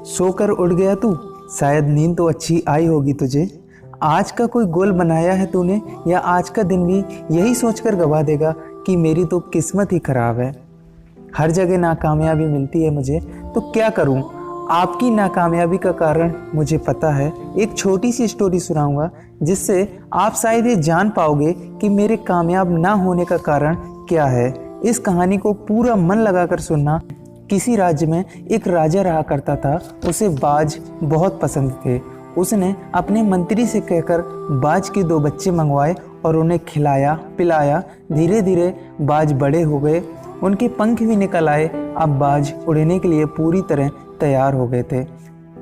सोकर उठ गया तू? शायद नींद तो अच्छी आई होगी तुझे। आज का कोई गोल बनाया है तूने, या आज का दिन भी यही सोचकर गवा देगा कि मेरी तो किस्मत ही खराब है। हर जगह नाकामयाबी मिलती है मुझे, तो क्या करूं? आपकी नाकामयाबी का कारण मुझे पता है। एक छोटी सी स्टोरी सुनाऊंगा जिससे आप शायद ये जान पाओगे कि मेरे कामयाब ना होने का कारण क्या है। इस कहानी को पूरा मन लगाकर सुनना। किसी राज्य में एक राजा रहा करता था। उसे बाज बहुत पसंद थे। उसने अपने मंत्री से कहकर बाज के 2 बच्चे मंगवाए और उन्हें खिलाया पिलाया। धीरे धीरे बाज बड़े हो गए, उनके पंख भी निकल आए। अब बाज उड़ने के लिए पूरी तरह तैयार हो गए थे।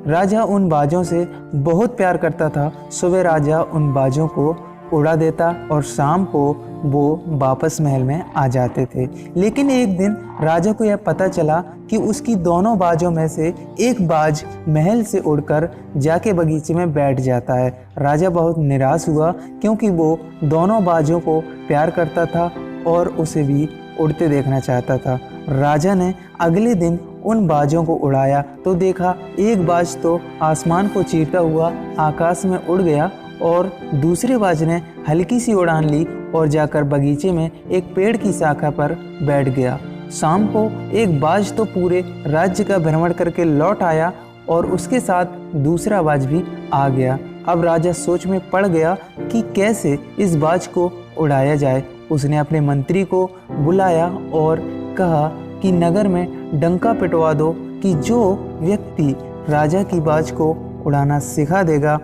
राजा उन बाजों से बहुत प्यार करता था। सुबह राजा उन बाजों को उड़ा देता और शाम को वो वापस महल में आ जाते थे। लेकिन एक दिन राजा को यह पता चला कि उसकी दोनों बाजों में से एक बाज महल से उड़कर जाके बगीचे में बैठ जाता है। राजा बहुत निराश हुआ क्योंकि वो दोनों बाजों को प्यार करता था और उसे भी उड़ते देखना चाहता था। राजा ने अगले दिन उन बाजों को उड़ाया तो देखा एक बाज तो आसमान को चीरता हुआ आकाश में उड़ गया और दूसरे बाज ने हल्की सी उड़ान ली और जाकर बगीचे में एक पेड़ की शाखा पर बैठ गया। शाम को एक बाज तो पूरे राज्य का भ्रमण करके लौट आया और उसके साथ दूसरा बाज भी आ गया। अब राजा सोच में पड़ गया कि कैसे इस बाज को उड़ाया जाए। उसने अपने मंत्री को बुलाया और कहा कि नगर में डंका पिटवा दो कि जो व्यक्ति राजा की बाज को उड़ाना सिखा देगा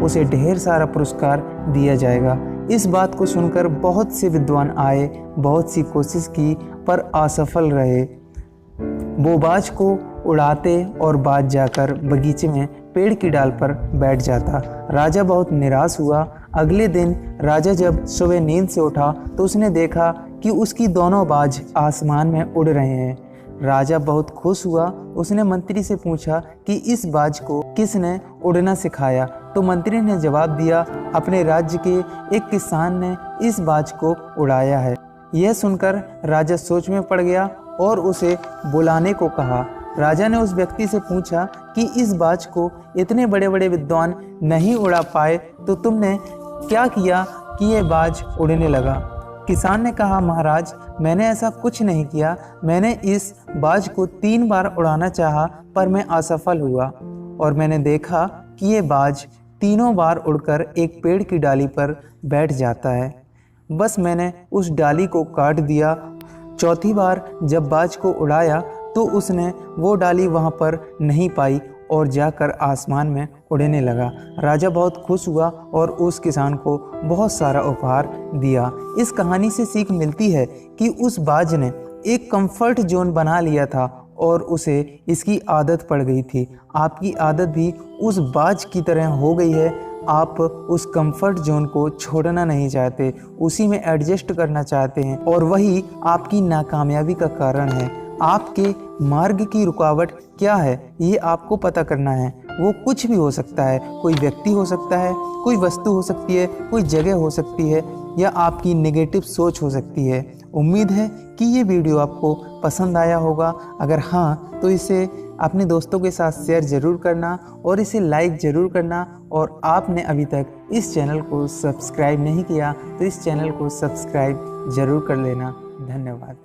उसे ढेर सारा पुरस्कार दिया जाएगा। इस बात को सुनकर बहुत से विद्वान आए, बहुत सी कोशिश की पर असफल रहे। वो बाज को उड़ाते और बाज जाकर बगीचे में पेड़ की डाल पर बैठ जाता। राजा बहुत निराश हुआ। अगले दिन राजा जब सुबह नींद से उठा तो उसने देखा कि उसकी दोनों बाज आसमान में उड़ रहे हैं। राजा बहुत खुश हुआ। उसने मंत्री से पूछा कि इस बाज को किसने उड़ना सिखाया। तो मंत्री ने जवाब दिया, अपने राज्य के एक किसान ने इस बाज को उड़ाया है। यह सुनकर राजा सोच में पड़ गया और उसे बुलाने को कहा। राजा ने उस व्यक्ति से पूछा कि इस बाज को इतने बड़े बड़े विद्वान नहीं उड़ा पाए तो तुमने क्या किया कि यह बाज उड़ने लगा? किसान ने कहा, महाराज मैंने ऐसा कुछ नहीं किया। मैंने इस बाज को 3 बार उड़ाना चाहा पर मैं असफल हुआ और मैंने देखा कि ये बाज तीनों बार उड़कर एक पेड़ की डाली पर बैठ जाता है। बस मैंने उस डाली को काट दिया। चौथी बार जब बाज को उड़ाया तो उसने वो डाली वहाँ पर नहीं पाई और जाकर आसमान में उड़ने लगा। राजा बहुत खुश हुआ और उस किसान को बहुत सारा उपहार दिया। इस कहानी से सीख मिलती है कि उस बाज ने एक कंफर्ट जोन बना लिया था और उसे इसकी आदत पड़ गई थी। आपकी आदत भी उस बाज की तरह हो गई है। आप उस कंफर्ट जोन को छोड़ना नहीं चाहते, उसी में एडजस्ट करना चाहते हैं और वही आपकी नाकामयाबी का कारण है। आपके मार्ग की रुकावट क्या है ये आपको पता करना है। वो कुछ भी हो सकता है, कोई व्यक्ति हो सकता है, कोई वस्तु हो सकती है, कोई जगह हो सकती है या आपकी नेगेटिव सोच हो सकती है। उम्मीद है कि ये वीडियो आपको पसंद आया होगा। अगर हाँ तो इसे अपने दोस्तों के साथ शेयर ज़रूर करना और इसे लाइक ज़रूर करना। और आपने अभी तक इस चैनल को सब्सक्राइब नहीं किया तो इस चैनल को सब्सक्राइब ज़रूर कर लेना। धन्यवाद।